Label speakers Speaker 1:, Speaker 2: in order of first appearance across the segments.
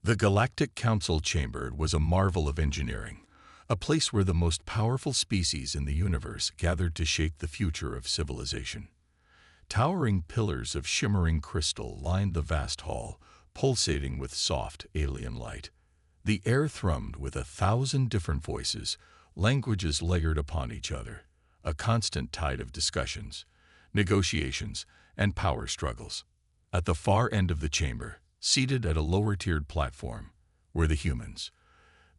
Speaker 1: The Galactic Council Chamber was a marvel of engineering, a place where the most powerful species in the universe gathered to shape the future of civilization. Towering pillars of shimmering crystal lined the vast hall, pulsating with soft, alien light. The air thrummed with 1,000 different voices, languages layered upon each other, a constant tide of discussions, negotiations, and power struggles. At the far end of the chamber, seated at a lower-tiered platform, were the humans.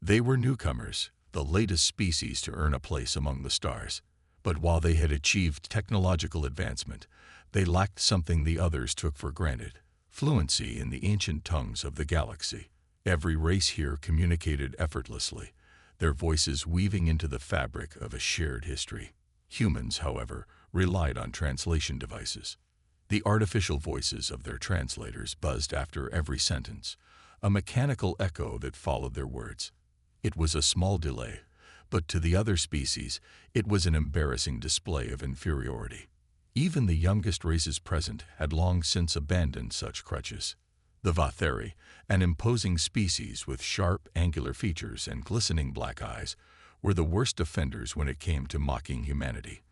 Speaker 1: They were newcomers, the latest species to earn a place among the stars. But while they had achieved technological advancement, they lacked something the others took for granted: fluency in the ancient tongues of the galaxy. Every race here communicated effortlessly, their voices weaving into the fabric of a shared history. Humans, however, relied on translation devices. The artificial voices of their translators buzzed after every sentence, a mechanical echo that followed their words. It was a small delay, but to the other species, it was an embarrassing display of inferiority. Even the youngest races present had long since abandoned such crutches. The Vatheri, an imposing species with sharp, angular features and glistening black eyes, were the worst offenders when it came to mocking humanity.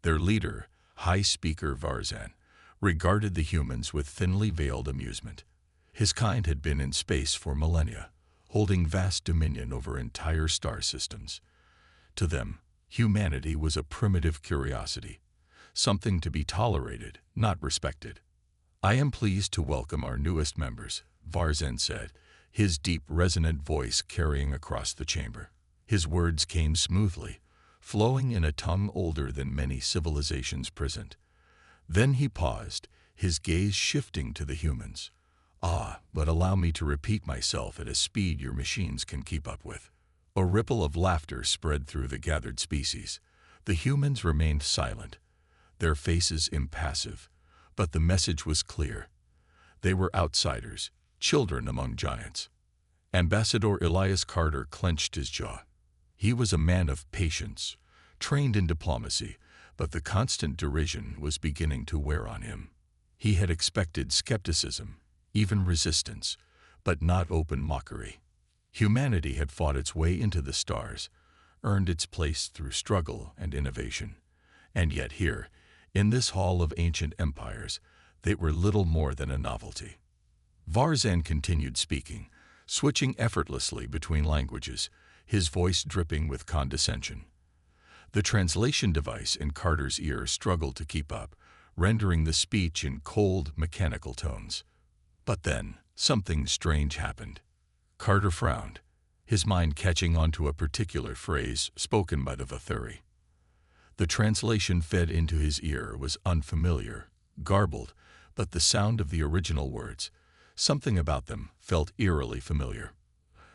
Speaker 1: Their leader, High Speaker Varzan, regarded the humans with thinly veiled amusement. His kind had been in space for millennia, holding vast dominion over entire star systems. To them, humanity was a primitive curiosity, something to be tolerated, not respected. "I am pleased to welcome our newest members," Varzan said, his deep, resonant voice carrying across the chamber. His words came smoothly, flowing in a tongue older than many civilizations present. Then he paused, his gaze shifting to the humans. But allow me to repeat myself at a speed your machines can keep up with." A ripple of laughter spread through the gathered species. The humans remained silent, their faces impassive, but the message was clear. They were outsiders, children among giants. Ambassador Elias Carter clenched his jaw. He was a man of patience, trained in diplomacy, but the constant derision was beginning to wear on him. He had expected skepticism, even resistance, but not open mockery. Humanity had fought its way into the stars, earned its place through struggle and innovation. And yet here, in this hall of ancient empires, they were little more than a novelty. Varzan continued speaking, switching effortlessly between languages, his voice dripping with condescension. The translation device in Carter's ear struggled to keep up, rendering the speech in cold, mechanical tones. But then, something strange happened. Carter frowned, his mind catching onto a particular phrase spoken by the Vatheri. The translation fed into his ear was unfamiliar, garbled, but the sound of the original words, something about them, felt eerily familiar.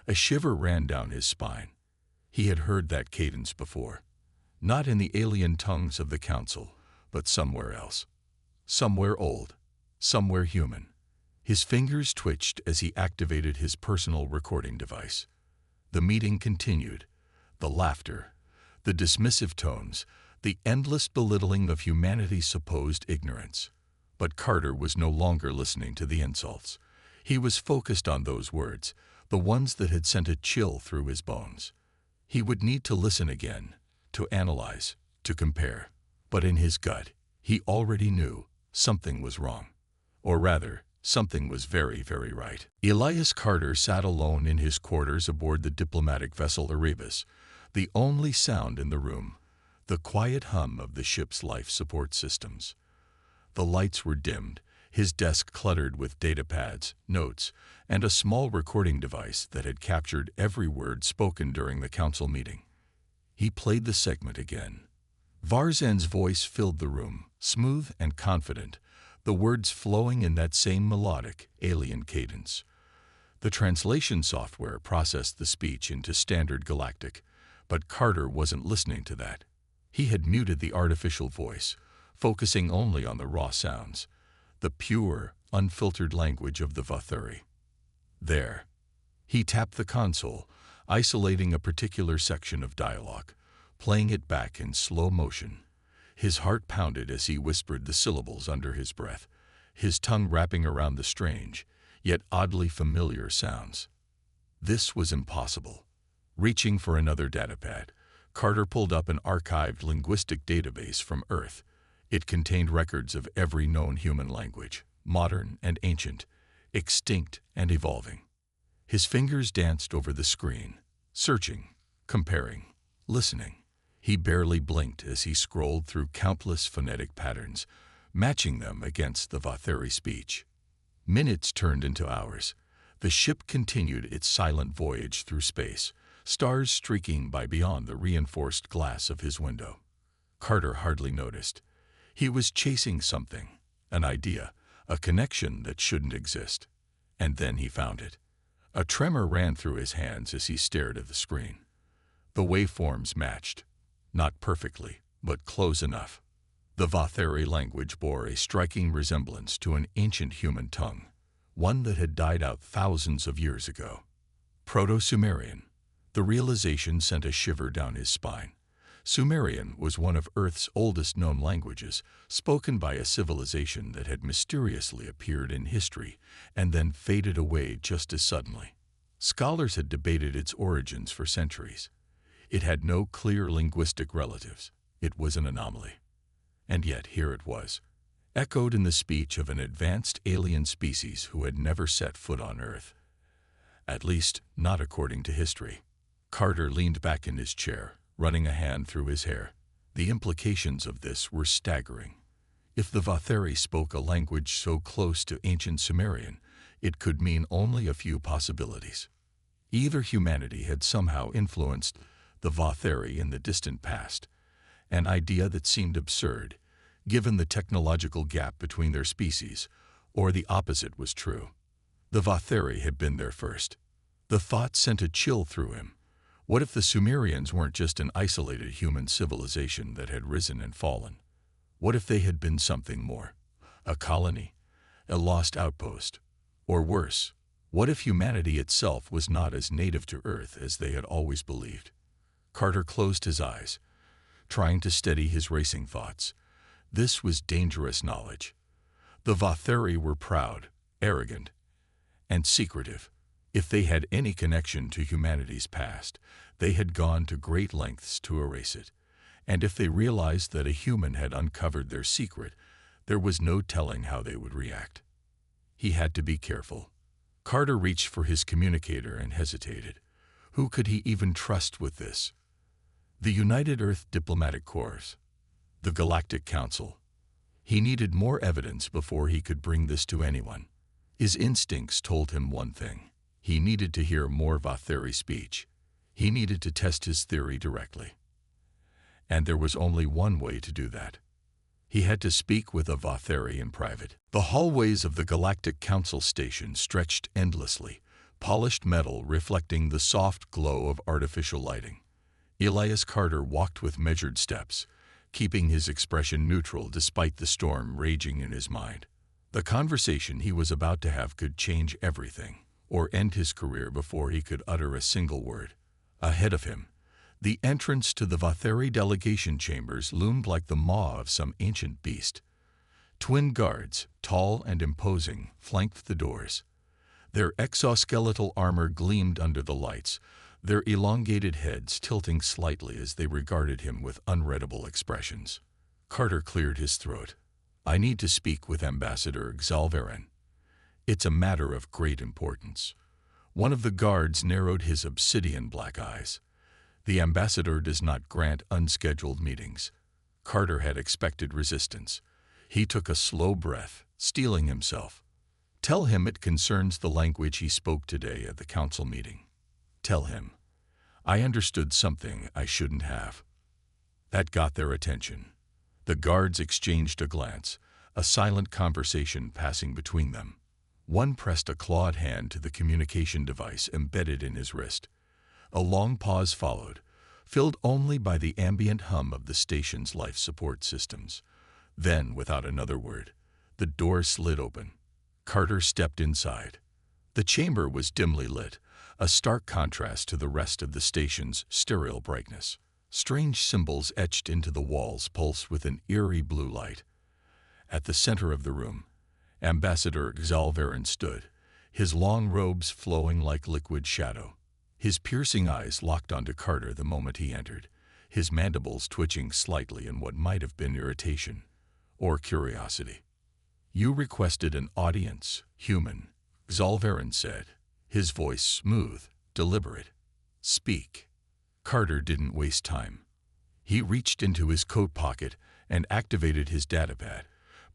Speaker 1: A shiver ran down his spine. He had heard that cadence before. Not in the alien tongues of the Council, but somewhere else. Somewhere old, somewhere human. His fingers twitched as he activated his personal recording device. The meeting continued. The laughter, the dismissive tones, the endless belittling of humanity's supposed ignorance. But Carter was no longer listening to the insults. He was focused on those words, the ones that had sent a chill through his bones. He would need to listen again, to analyze, to compare. But in his gut, he already knew something was wrong. Or rather, something was very, very right. Elias Carter sat alone in his quarters aboard the diplomatic vessel Erebus, the only sound in the room, the quiet hum of the ship's life support systems. The lights were dimmed, his desk cluttered with datapads, notes, and a small recording device that had captured every word spoken during the council meeting. He played the segment again. Varzan's voice filled the room, smooth and confident, the words flowing in that same melodic, alien cadence. The translation software processed the speech into standard galactic, but Carter wasn't listening to that. He had muted the artificial voice, focusing only on the raw sounds, the pure, unfiltered language of the Vatheri. There. He tapped the console, isolating a particular section of dialogue, playing it back in slow motion. His heart pounded as he whispered the syllables under his breath, his tongue wrapping around the strange, yet oddly familiar sounds. This was impossible. Reaching for another datapad, Carter pulled up an archived linguistic database from Earth. It contained records of every known human language, modern and ancient, extinct and evolving. His fingers danced over the screen, searching, comparing, listening. He barely blinked as he scrolled through countless phonetic patterns, matching them against the Vatheri speech. Minutes turned into hours. The ship continued its silent voyage through space, stars streaking by beyond the reinforced glass of his window. Carter hardly noticed. He was chasing something, an idea, a connection that shouldn't exist. And then he found it. A tremor ran through his hands as he stared at the screen. The waveforms matched. Not perfectly, but close enough. The Vatheri language bore a striking resemblance to an ancient human tongue, one that had died out thousands of years ago. Proto-Sumerian. The realization sent a shiver down his spine. Sumerian was one of Earth's oldest known languages, spoken by a civilization that had mysteriously appeared in history and then faded away just as suddenly. Scholars had debated its origins for centuries. It had no clear linguistic relatives. It was an anomaly. And yet here it was, echoed in the speech of an advanced alien species who had never set foot on Earth. At least, not according to history. Carter leaned back in his chair, running a hand through his hair. The implications of this were staggering. If the Vatheri spoke a language so close to ancient Sumerian, it could mean only a few possibilities. Either humanity had somehow influenced the Vatheri in the distant past, an idea that seemed absurd, given the technological gap between their species, or the opposite was true. The Vatheri had been there first. The thought sent a chill through him. What if the Sumerians weren't just an isolated human civilization that had risen and fallen? What if they had been something more? A colony? A lost outpost? Or worse, what if humanity itself was not as native to Earth as they had always believed? Carter closed his eyes, trying to steady his racing thoughts. This was dangerous knowledge. The Vatheri were proud, arrogant, and secretive. If they had any connection to humanity's past, they had gone to great lengths to erase it. And if they realized that a human had uncovered their secret, there was no telling how they would react. He had to be careful. Carter reached for his communicator and hesitated. Who could he even trust with this? The United Earth Diplomatic Corps. The Galactic Council. He needed more evidence before he could bring this to anyone. His instincts told him one thing. He needed to hear more Vatheri speech. He needed to test his theory directly. And there was only one way to do that. He had to speak with a Vatheri in private. The hallways of the Galactic Council station stretched endlessly, polished metal reflecting the soft glow of artificial lighting. Elias Carter walked with measured steps, keeping his expression neutral despite the storm raging in his mind. The conversation he was about to have could change everything, or end his career before he could utter a single word. Ahead of him, the entrance to the Vatheri delegation chambers loomed like the maw of some ancient beast. Twin guards, tall and imposing, flanked the doors. Their exoskeletal armor gleamed under the lights, their elongated heads tilting slightly as they regarded him with unreadable expressions. Carter cleared his throat. "I need to speak with Ambassador Xalvarin. It's a matter of great importance." One of the guards narrowed his obsidian black eyes. The ambassador does not grant unscheduled meetings. Carter had expected resistance. He took a slow breath, steeling himself. "Tell him it concerns the language he spoke today at the council meeting. Tell him. I understood something I shouldn't have." That got their attention. The guards exchanged a glance, a silent conversation passing between them. One pressed a clawed hand to the communication device embedded in his wrist. A long pause followed, filled only by the ambient hum of the station's life support systems. Then, without another word, the door slid open. Carter stepped inside. The chamber was dimly lit, a stark contrast to the rest of the station's sterile brightness. Strange symbols etched into the walls pulsed with an eerie blue light. At the center of the room, Ambassador Xalvarin stood, his long robes flowing like liquid shadow. His piercing eyes locked onto Carter the moment he entered, his mandibles twitching slightly in what might have been irritation or curiosity. "You requested an audience, human," Zalverin said, his voice smooth, deliberate. "Speak." Carter didn't waste time. He reached into his coat pocket and activated his datapad,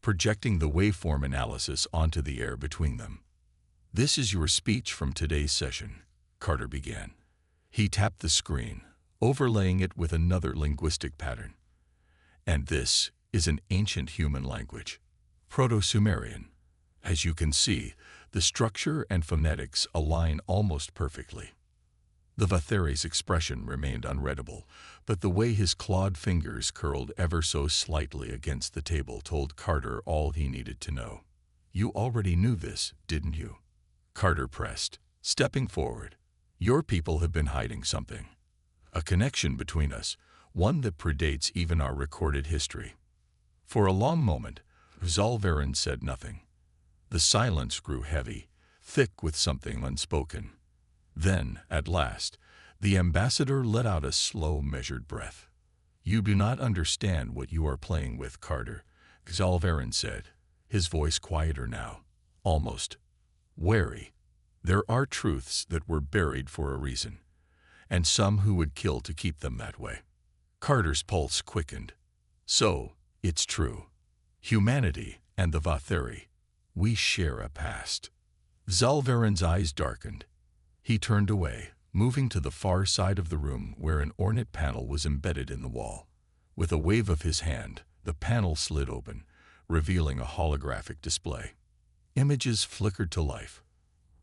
Speaker 1: projecting the waveform analysis onto the air between them. "This is your speech from today's session," Carter began. He tapped the screen, overlaying it with another linguistic pattern. "And this is an ancient human language, Proto-Sumerian. As you can see, the structure and phonetics align almost perfectly." The Vatheri's expression remained unreadable, but the way his clawed fingers curled ever so slightly against the table told Carter all he needed to know. "You already knew this, didn't you?" Carter pressed, stepping forward. "Your people have been hiding something. A connection between us, one that predates even our recorded history." For a long moment, Zalverin said nothing. The silence grew heavy, thick with something unspoken. Then, at last, the ambassador let out a slow, measured breath. "You do not understand what you are playing with, Carter," Zalverin said, his voice quieter now, almost wary. "There are truths that were buried for a reason, and some who would kill to keep them that way." Carter's pulse quickened. "So, it's true. Humanity and the Vatheri, we share a past." Zalverin's eyes darkened. He turned away, moving to the far side of the room where an ornate panel was embedded in the wall. With a wave of his hand, the panel slid open, revealing a holographic display. Images flickered to life.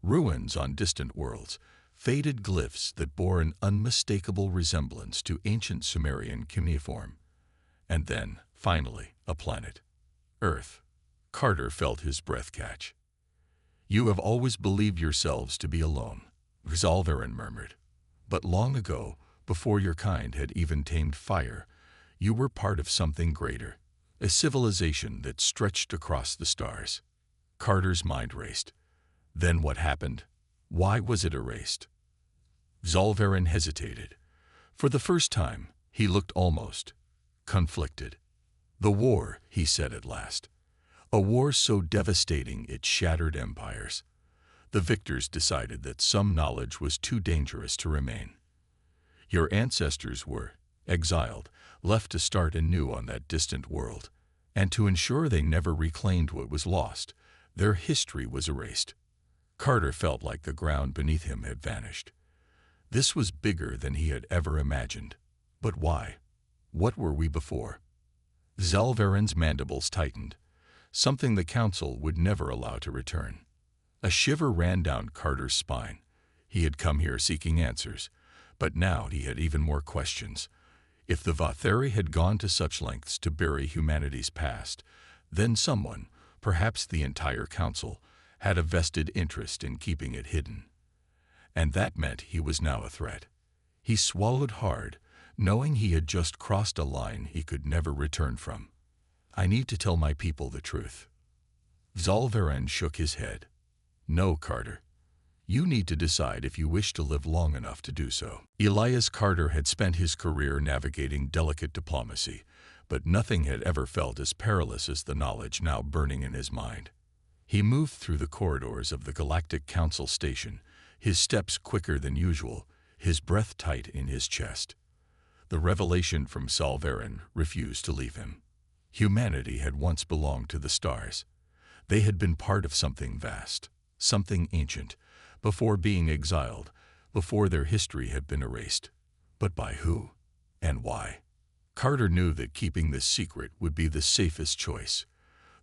Speaker 1: Ruins on distant worlds, faded glyphs that bore an unmistakable resemblance to ancient Sumerian cuneiform. And then, finally, a planet. Earth. Carter felt his breath catch. "You have always believed yourselves to be alone," Zalverin murmured. "But long ago, before your kind had even tamed fire, you were part of something greater, a civilization that stretched across the stars." Carter's mind raced. Then what happened? Why was it erased? Zalverin hesitated. For the first time, he looked almost conflicted. "The war," he said at last. "A war so devastating it shattered empires. The victors decided that some knowledge was too dangerous to remain. Your ancestors were exiled, left to start anew on that distant world, and to ensure they never reclaimed what was lost, their history was erased." Carter felt like the ground beneath him had vanished. This was bigger than he had ever imagined. But why? What were we before? Zalverin's mandibles tightened, something the Council would never allow to return. A shiver ran down Carter's spine. He had come here seeking answers, but now he had even more questions. If the Vatheri had gone to such lengths to bury humanity's past, then someone, perhaps the entire Council, had a vested interest in keeping it hidden. And that meant he was now a threat. He swallowed hard, knowing he had just crossed a line he could never return from. "I need to tell my people the truth." Zalverin shook his head. "No, Carter. You need to decide if you wish to live long enough to do so." Elias Carter had spent his career navigating delicate diplomacy, but nothing had ever felt as perilous as the knowledge now burning in his mind. He moved through the corridors of the Galactic Council station, his steps quicker than usual, his breath tight in his chest. The revelation from Zalverin refused to leave him. Humanity had once belonged to the stars. They had been part of something vast, something ancient, before being exiled, before their history had been erased. But by who? And why? Carter knew that keeping this secret would be the safest choice.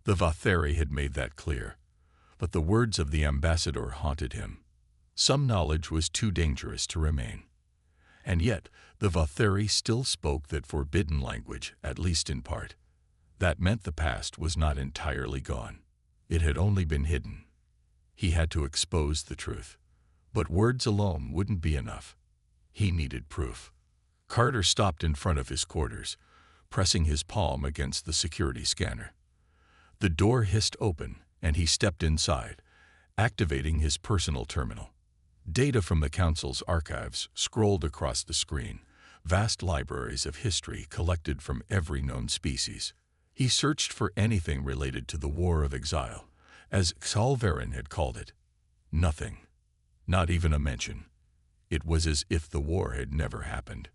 Speaker 1: The Vatheri had made that clear. But the words of the ambassador haunted him. Some knowledge was too dangerous to remain. And yet, the Vatheri still spoke that forbidden language, at least in part. That meant the past was not entirely gone. It had only been hidden. He had to expose the truth. But words alone wouldn't be enough. He needed proof. Carter stopped in front of his quarters, pressing his palm against the security scanner. The door hissed open, and he stepped inside, activating his personal terminal. Data from the Council's archives scrolled across the screen, vast libraries of history collected from every known species. He searched for anything related to the War of Exile, as Xalvarin had called it. Nothing. Not even a mention. It was as if the war had never happened.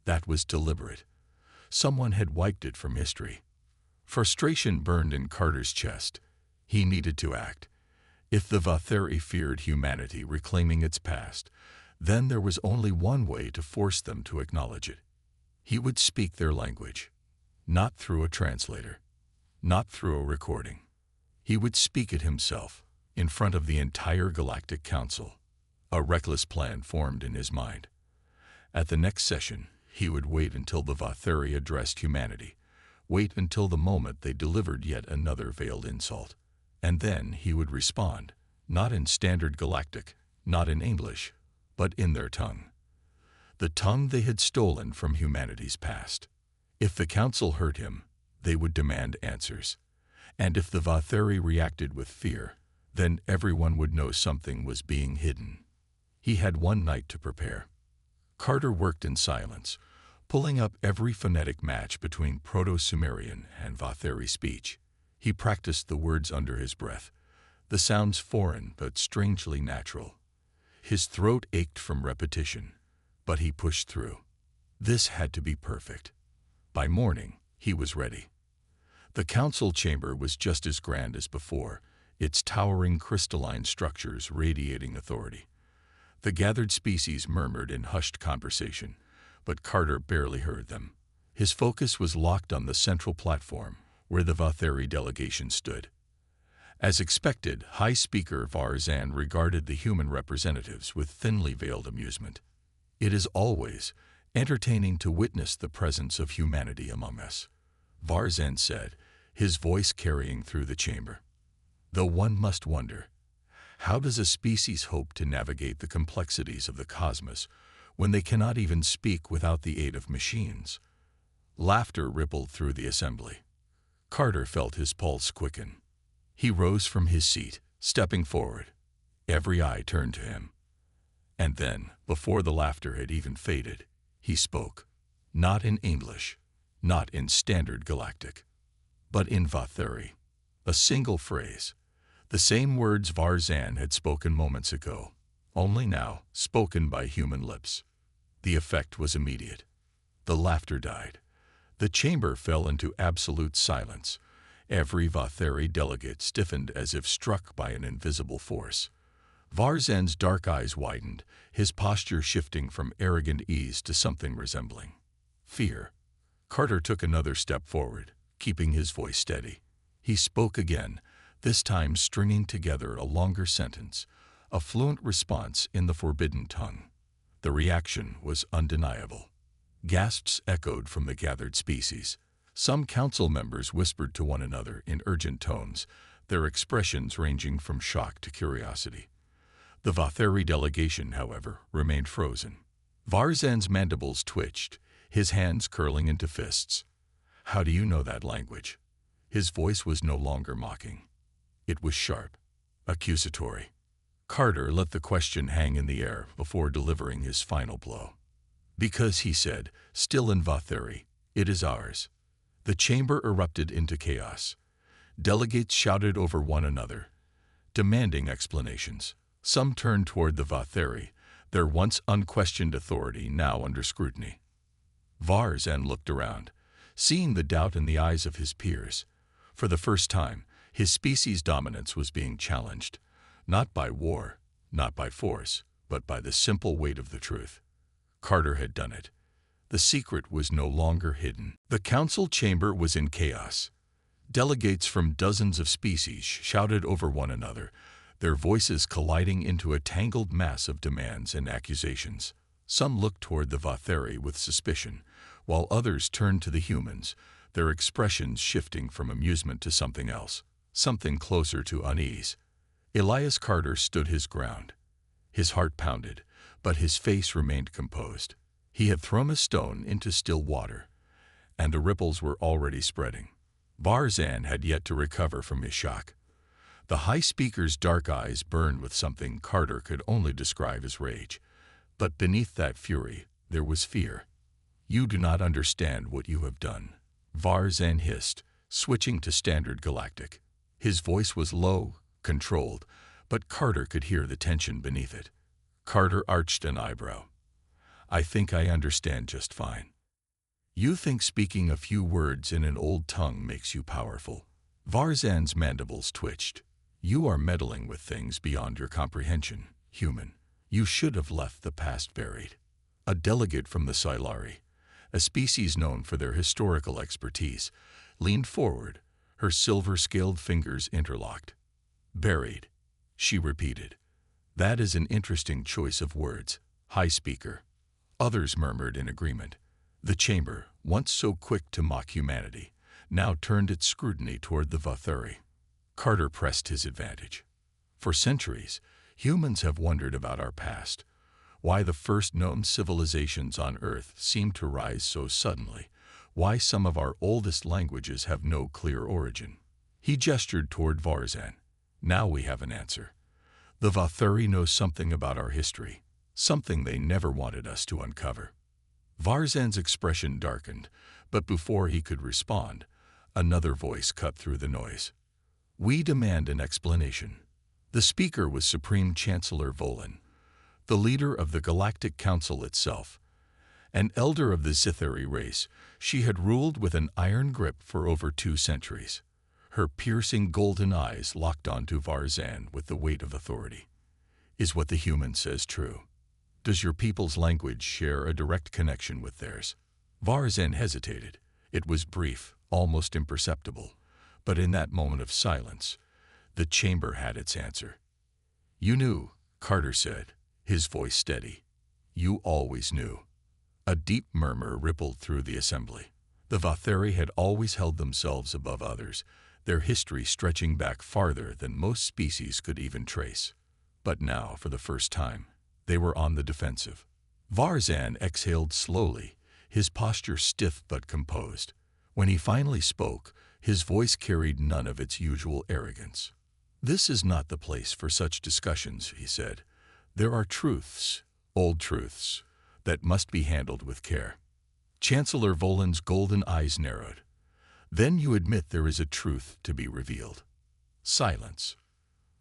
Speaker 1: That was deliberate. Someone had wiped it from history. Frustration burned in Carter's chest. He needed to act. If the Vatheri feared humanity reclaiming its past, then there was only one way to force them to acknowledge it. He would speak their language. Not through a translator. Not through a recording. He would speak it himself, in front of the entire Galactic Council. A reckless plan formed in his mind. At the next session, he would wait until the Vatheri addressed humanity. Wait until the moment they delivered yet another veiled insult. And then he would respond, not in standard galactic, not in English, but in their tongue. The tongue they had stolen from humanity's past. If the Council heard him, they would demand answers. And if the Vatheri reacted with fear, then everyone would know something was being hidden. He had one night to prepare. Carter worked in silence, pulling up every phonetic match between Proto-Sumerian and Vatheri speech. He practiced the words under his breath, the sounds foreign but strangely natural. His throat ached from repetition, but he pushed through. This had to be perfect. By morning, he was ready. The council chamber was just as grand as before, its towering crystalline structures radiating authority. The gathered species murmured in hushed conversation, but Carter barely heard them. His focus was locked on the central platform, where the Vatheri delegation stood. As expected, High Speaker Varzan regarded the human representatives with thinly veiled amusement. It is always entertaining to witness the presence of humanity among us, Varzan said, his voice carrying through the chamber. Though one must wonder, how does a species hope to navigate the complexities of the cosmos when they cannot even speak without the aid of machines? Laughter rippled through the assembly. Carter felt his pulse quicken. He rose from his seat, stepping forward. Every eye turned to him. And then, before the laughter had even faded, he spoke. Not in English, not in standard galactic, but in Vatheri. A single phrase. The same words Varzan had spoken moments ago, only now spoken by human lips. The effect was immediate. The laughter died. The chamber fell into absolute silence. Every Vatheri delegate stiffened as if struck by an invisible force. Varzan's dark eyes widened, his posture shifting from arrogant ease to something resembling fear. Carter took another step forward, keeping his voice steady. He spoke again, this time stringing together a longer sentence, a fluent response in the forbidden tongue. The reaction was undeniable. Gasps echoed from the gathered species. Some council members whispered to one another in urgent tones, their expressions ranging from shock to curiosity. The Vatheri delegation, however, remained frozen. Varzan's mandibles twitched, his hands curling into fists. How do you know that language? His voice was no longer mocking. It was sharp, accusatory. Carter let the question hang in the air before delivering his final blow. Because, he said, still in Vatheri, it is ours. The chamber erupted into chaos. Delegates shouted over one another, demanding explanations. Some turned toward the Vatheri, their once unquestioned authority now under scrutiny. Varzan looked around, seeing the doubt in the eyes of his peers. For the first time, his species' dominance was being challenged, not by war, not by force, but by the simple weight of the truth. Carter had done it. The secret was no longer hidden. The council chamber was in chaos. Delegates from dozens of species shouted over one another, their voices colliding into a tangled mass of demands and accusations. Some looked toward the Vatheri with suspicion, while others turned to the humans, their expressions shifting from amusement to something else, something closer to unease. Elias Carter stood his ground. His heart pounded, but his face remained composed. He had thrown a stone into still water, and the ripples were already spreading. Varzan had yet to recover from his shock. The High Speaker's dark eyes burned with something Carter could only describe as rage. But beneath that fury, there was fear. "You do not understand what you have done," Varzan hissed, switching to Standard Galactic. His voice was low, controlled, but Carter could hear the tension beneath it. Carter arched an eyebrow. "I think I understand just fine. You think speaking a few words in an old tongue makes you powerful." Varzan's mandibles twitched. "You are meddling with things beyond your comprehension, human. You should have left the past buried." A delegate from the Silari, a species known for their historical expertise, leaned forward, her silver-scaled fingers interlocked. "Buried," she repeated. "That is an interesting choice of words, High Speaker." Others murmured in agreement. The chamber, once so quick to mock humanity, now turned its scrutiny toward the Vathuri. Carter pressed his advantage. "For centuries, humans have wondered about our past, why the first known civilizations on Earth seem to rise so suddenly, why some of our oldest languages have no clear origin." He gestured toward Varzan. "Now we have an answer. The Vathuri know something about our history, something they never wanted us to uncover." Varzan's expression darkened, but before he could respond, another voice cut through the noise. "We demand an explanation." The speaker was Supreme Chancellor Volin, the leader of the Galactic Council itself. An elder of the Zithari race, she had ruled with an iron grip for over 2 centuries. Her piercing golden eyes locked onto Varzan with the weight of authority. "Is what the human says true? Does your people's language share a direct connection with theirs?" Varzan hesitated. It was brief, almost imperceptible, but in that moment of silence, the chamber had its answer. "You knew," Carter said, his voice steady. "You always knew." A deep murmur rippled through the assembly. The Vathuri had always held themselves above others, their history stretching back farther than most species could even trace. But now, for the first time, they were on the defensive. Varzan exhaled slowly, his posture stiff but composed. When he finally spoke, his voice carried none of its usual arrogance. "This is not the place for such discussions," he said. "There are truths, old truths, that must be handled with care." Chancellor Volin's golden eyes narrowed. "Then you admit there is a truth to be revealed." Silence.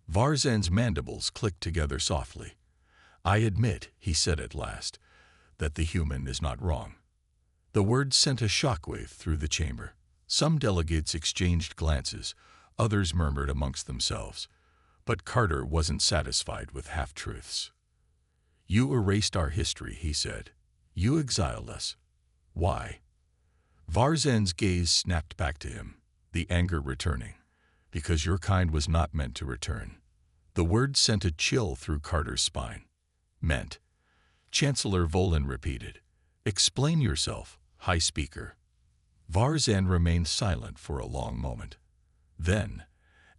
Speaker 1: Varzan's mandibles clicked together softly. "I admit," he said at last, "that the human is not wrong." The words sent a shockwave through the chamber. Some delegates exchanged glances, others murmured amongst themselves. But Carter wasn't satisfied with half-truths. "You erased our history," he said. "You exiled us. Why?" Varzan's gaze snapped back to him, the anger returning. "Because your kind was not meant to return." The word sent a chill through Carter's spine. "Meant," Chancellor Volin repeated. "Explain yourself, High Speaker." Varzan remained silent for a long moment. Then,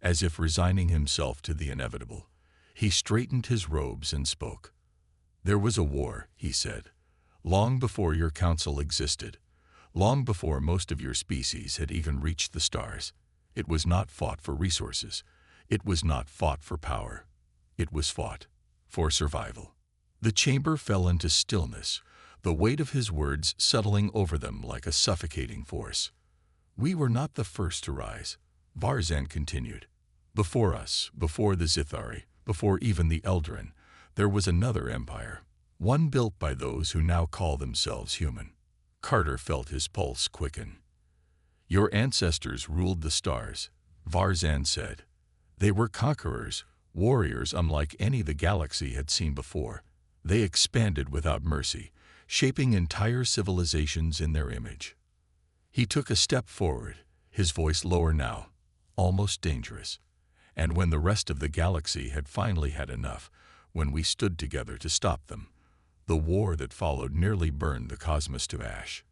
Speaker 1: as if resigning himself to the inevitable, he straightened his robes and spoke. "There was a war," he said, "long before your council existed, long before most of your species had even reached the stars. It was not fought for resources. It was not fought for power. It was fought for survival." The chamber fell into stillness, the weight of his words settling over them like a suffocating force. "We were not the first to rise," Varzan continued. "Before us, before the Zithari, before even the Eldarin, there was another empire, one built by those who now call themselves human." Carter felt his pulse quicken. "Your ancestors ruled the stars," Varzan said. "They were conquerors, warriors unlike any the galaxy had seen before. They expanded without mercy, shaping entire civilizations in their image." He took a step forward, his voice lower now, almost dangerous. "And when the rest of the galaxy had finally had enough, when we stood together to stop them, the war that followed nearly burned the cosmos to ash."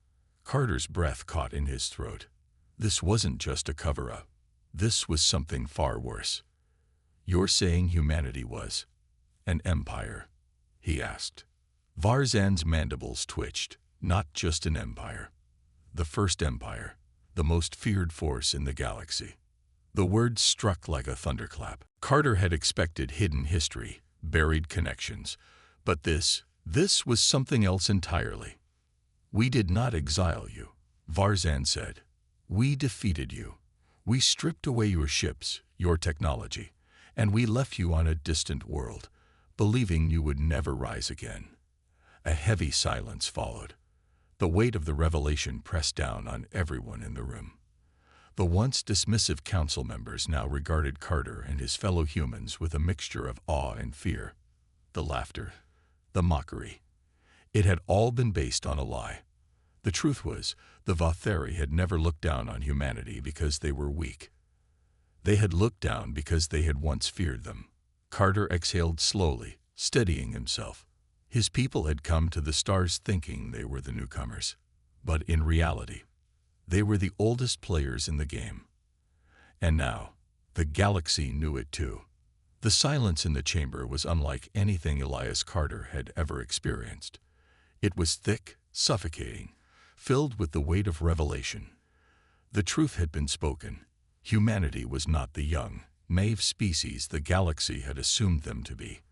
Speaker 1: Carter's breath caught in his throat. This wasn't just a cover-up. This was something far worse. "You're saying humanity was an empire?" he asked. Varzan's mandibles twitched. "Not just an empire. The first empire, the most feared force in the galaxy." The words struck like a thunderclap. Carter had expected hidden history, buried connections, but this was something else entirely. "We did not exile you," Varzan said. "We defeated you. We stripped away your ships, your technology, and we left you on a distant world, believing you would never rise again." A heavy silence followed. The weight of the revelation pressed down on everyone in the room. The once dismissive council members now regarded Carter and his fellow humans with a mixture of awe and fear. The laughter, the mockery. It had all been based on a lie. The truth was, the Vatheri had never looked down on humanity because they were weak. They had looked down because they had once feared them. Carter exhaled slowly, steadying himself. His people had come to the stars thinking they were the newcomers. But in reality, they were the oldest players in the game. And now, the galaxy knew it too. The silence in the chamber was unlike anything Elias Carter had ever experienced. It was thick, suffocating, filled with the weight of revelation. The truth had been spoken. Humanity was not the young, naive species the galaxy had assumed them to be.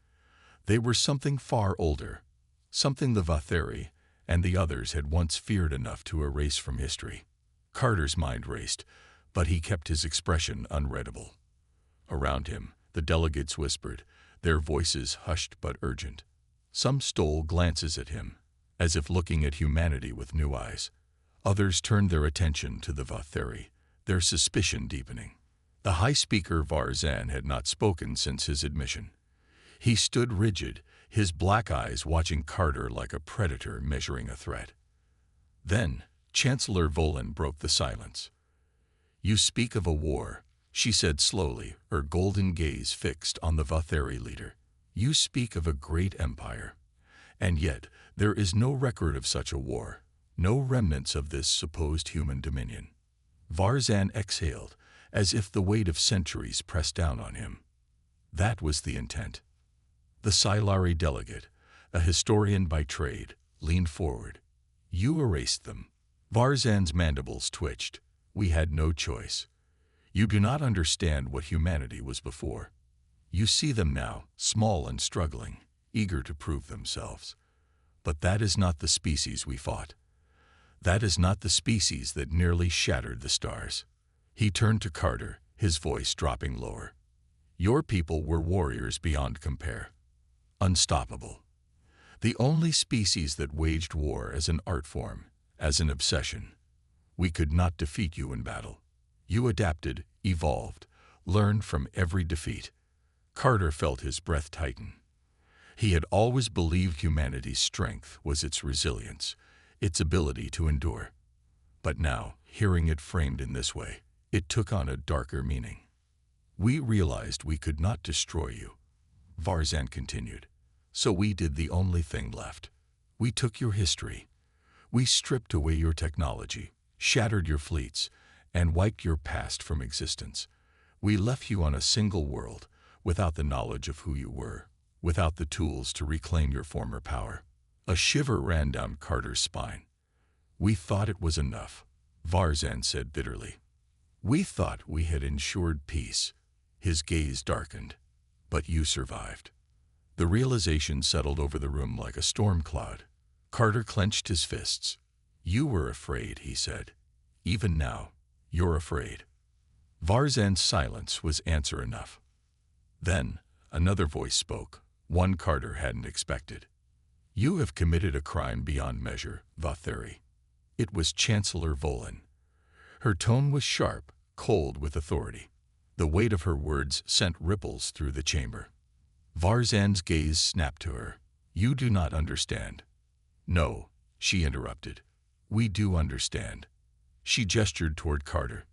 Speaker 1: They were something far older, something the Vatheri and the others had once feared enough to erase from history. Carter's mind raced, but he kept his expression unreadable. Around him, the delegates whispered, their voices hushed but urgent. Some stole glances at him, as if looking at humanity with new eyes. Others turned their attention to the Vatheri, their suspicion deepening. The High Speaker Varzan had not spoken since his admission. He stood rigid, his black eyes watching Carter like a predator measuring a threat. Then, Chancellor Volan broke the silence. "You speak of a war," she said slowly, her golden gaze fixed on the Vatheri leader. "You speak of a great empire. And yet, there is no record of such a war, no remnants of this supposed human dominion." Varzan exhaled, as if the weight of centuries pressed down on him. That was the intent. The Silari delegate, a historian by trade, leaned forward. "You erased them." Varzan's mandibles twitched. "We had no choice. You do not understand what humanity was before. You see them now, small and struggling, eager to prove themselves. But that is not the species we fought. That is not the species that nearly shattered the stars." He turned to Carter, his voice dropping lower. "Your people were warriors beyond compare. Unstoppable. The only species that waged war as an art form, as an obsession. We could not defeat you in battle. You adapted, evolved, learned from every defeat." Carter felt his breath tighten. He had always believed humanity's strength was its resilience, its ability to endure. But now, hearing it framed in this way, it took on a darker meaning. "We realized we could not destroy you," Varzan continued. "So we did the only thing left. We took your history. We stripped away your technology, shattered your fleets, and wiped your past from existence. We left you on a single world, without the knowledge of who you were, without the tools to reclaim your former power." A shiver ran down Carter's spine. "We thought it was enough," Varzan said bitterly. "We thought we had ensured peace." His gaze darkened. "But you survived." The realization settled over the room like a storm cloud. Carter clenched his fists. "You were afraid," he said. "Even now, you're afraid." Varzan's silence was answer enough. Then, another voice spoke, one Carter hadn't expected. "You have committed a crime beyond measure, Vatheri." It was Chancellor Volan. Her tone was sharp, cold with authority. The weight of her words sent ripples through the chamber. Varzan's gaze snapped to her. "You do not understand." "No," she interrupted. "We do understand." She gestured toward Carter.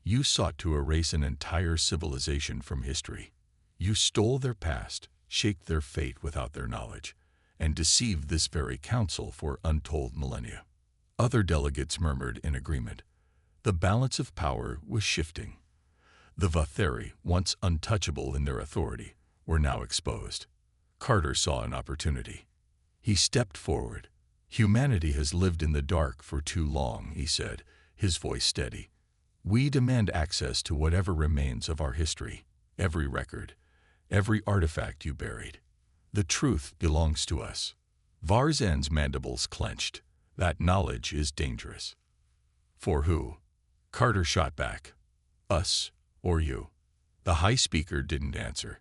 Speaker 1: "You sought to erase an entire civilization from history. You stole their past, shaped their fate without their knowledge, and deceived this very council for untold millennia." Other delegates murmured in agreement. The balance of power was shifting. The Vatheri, once untouchable in their authority, were now exposed. Carter saw an opportunity. He stepped forward. "Humanity has lived in the dark for too long," he said, his voice steady. We demand access to whatever remains of our history, every record, every artifact you buried. The truth belongs to us. Varzan's mandibles clenched. That knowledge is dangerous. For who? Carter shot back. Us or you? The High Speaker didn't answer.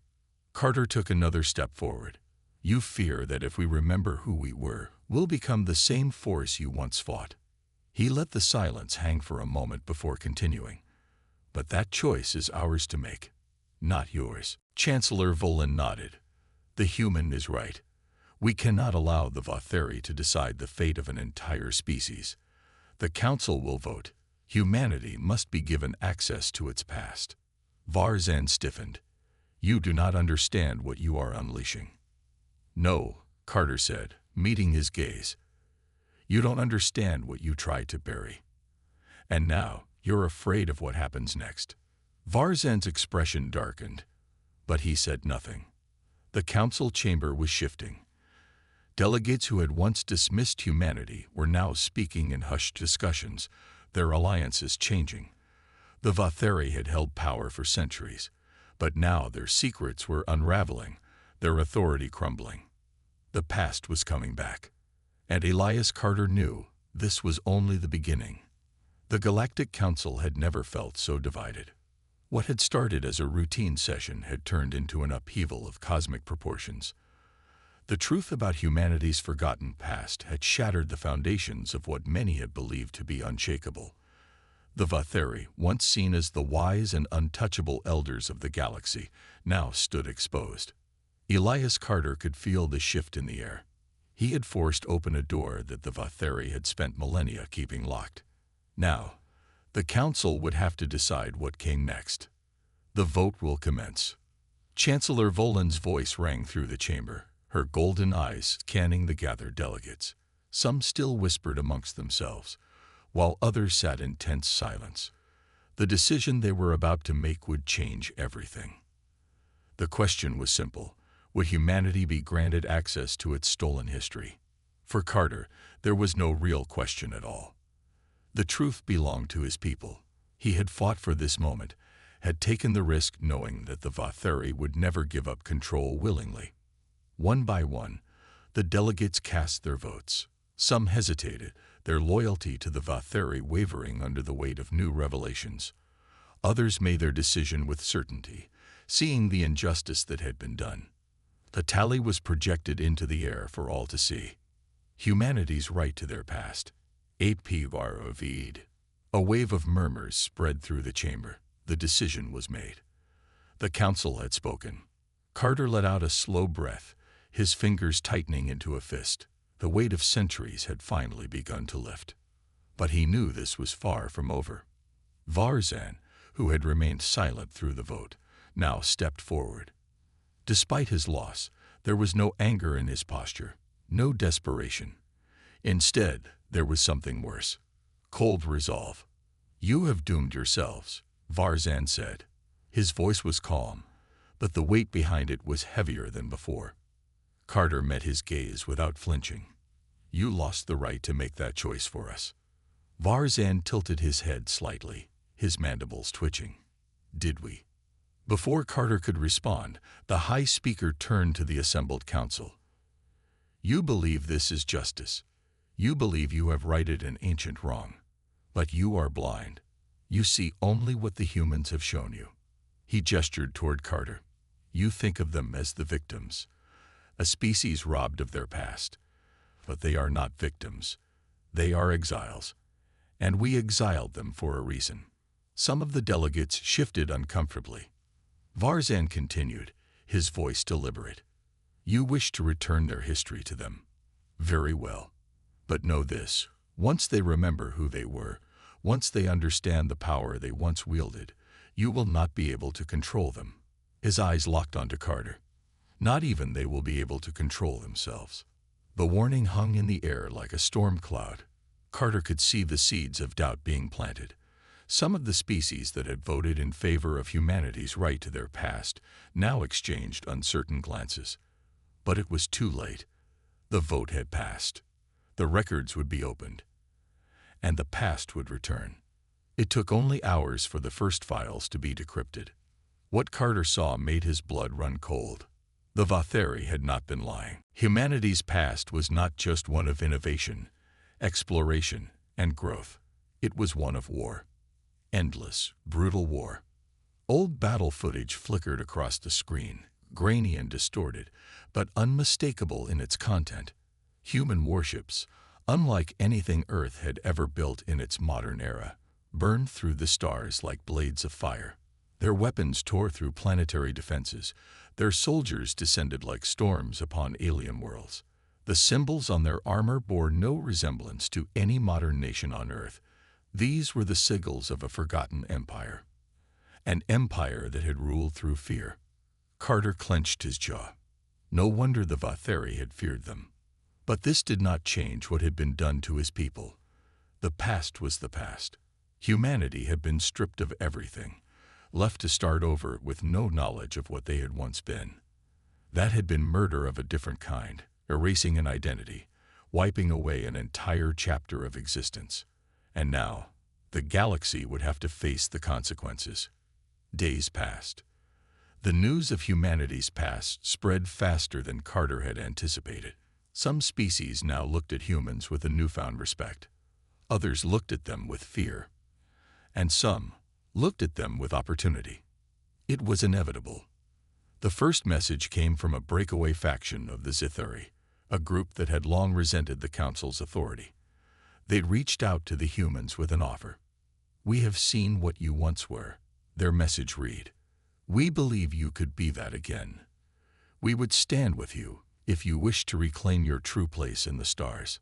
Speaker 1: Carter took another step forward. You fear that if we remember who we were, we'll become the same force you once fought. He let the silence hang for a moment before continuing. But that choice is ours to make, not yours. Chancellor Volan nodded. The human is right. We cannot allow the Vatheri to decide the fate of an entire species. The Council will vote. Humanity must be given access to its past. Varzan stiffened. You do not understand what you are unleashing. No, Carter said, meeting his gaze. You don't understand what you tried to bury. And now, you're afraid of what happens next. Varzan's expression darkened, but he said nothing. The council chamber was shifting. Delegates who had once dismissed humanity were now speaking in hushed discussions, their alliances changing. The Vatheri had held power for centuries, but now their secrets were unraveling, their authority crumbling. The past was coming back. And Elias Carter knew this was only the beginning. The Galactic Council had never felt so divided. What had started as a routine session had turned into an upheaval of cosmic proportions. The truth about humanity's forgotten past had shattered the foundations of what many had believed to be unshakable. The Vatheri, once seen as the wise and untouchable elders of the galaxy, now stood exposed. Elias Carter could feel the shift in the air. He had forced open a door that the Vatheri had spent millennia keeping locked. Now, the Council would have to decide what came next. The vote will commence. Chancellor Volan's voice rang through the chamber, her golden eyes scanning the gathered delegates. Some still whispered amongst themselves, while others sat in tense silence. The decision they were about to make would change everything. The question was simple. Would humanity be granted access to its stolen history? For Carter, there was no real question at all. The truth belonged to his people. He had fought for this moment, had taken the risk knowing that the Vatheri would never give up control willingly. One by one, the delegates cast their votes. Some hesitated, their loyalty to the Vatheri wavering under the weight of new revelations. Others made their decision with certainty, seeing the injustice that had been done. The tally was projected into the air for all to see. Humanity's right to their past. HFY. A wave of murmurs spread through the chamber. The decision was made. The council had spoken. Carter let out a slow breath, his fingers tightening into a fist. The weight of centuries had finally begun to lift. But he knew this was far from over. Varzan, who had remained silent through the vote, now stepped forward. Despite his loss, there was no anger in his posture, no desperation. Instead, there was something worse. Cold resolve. You have doomed yourselves, Varzan said. His voice was calm, but the weight behind it was heavier than before. Carter met his gaze without flinching. You lost the right to make that choice for us. Varzan tilted his head slightly, his mandibles twitching. Did we? Before Carter could respond, the High Speaker turned to the assembled council. You believe this is justice. You believe you have righted an ancient wrong. But you are blind. You see only what the humans have shown you. He gestured toward Carter. You think of them as the victims, a species robbed of their past. But they are not victims. They are exiles. And we exiled them for a reason. Some of the delegates shifted uncomfortably. Varzan continued, his voice deliberate. You wish to return their history to them. Very well. But know this, once they remember who they were, once they understand the power they once wielded, you will not be able to control them. His eyes locked onto Carter. Not even they will be able to control themselves. The warning hung in the air like a storm cloud. Carter could see the seeds of doubt being planted. Some of the species that had voted in favor of humanity's right to their past now exchanged uncertain glances. But it was too late. The vote had passed. The records would be opened. And the past would return. It took only hours for the first files to be decrypted. What Carter saw made his blood run cold. The Vatheri had not been lying. Humanity's past was not just one of innovation, exploration, and growth. It was one of war. Endless, brutal war. Old battle footage flickered across the screen, grainy and distorted, but unmistakable in its content. Human warships, unlike anything Earth had ever built in its modern era, burned through the stars like blades of fire. Their weapons tore through planetary defenses. Their soldiers descended like storms upon alien worlds. The symbols on their armor bore no resemblance to any modern nation on Earth. These were the sigils of a forgotten empire. An empire that had ruled through fear. Carter clenched his jaw. No wonder the Vatheri had feared them. But this did not change what had been done to his people. The past was the past. Humanity had been stripped of everything, left to start over with no knowledge of what they had once been. That had been murder of a different kind, erasing an identity, wiping away an entire chapter of existence. And now, the galaxy would have to face the consequences. Days passed. The news of humanity's past spread faster than Carter had anticipated. Some species now looked at humans with a newfound respect. Others looked at them with fear. And some looked at them with opportunity. It was inevitable. The first message came from a breakaway faction of the Zithari, a group that had long resented the Council's authority. They'd reached out to the humans with an offer. "We have seen what you once were," their message read. "We believe you could be that again. We would stand with you if you wish to reclaim your true place in the stars."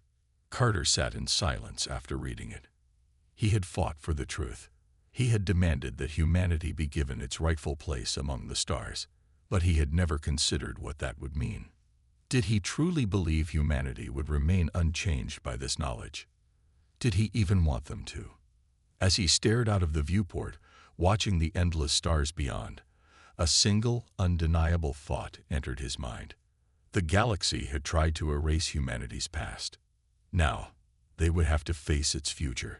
Speaker 1: Carter sat in silence after reading it. He had fought for the truth. He had demanded that humanity be given its rightful place among the stars, but he had never considered what that would mean. Did he truly believe humanity would remain unchanged by this knowledge? Did he even want them to? As he stared out of the viewport, watching the endless stars beyond, a single, undeniable thought entered his mind. The galaxy had tried to erase humanity's past. Now, they would have to face its future.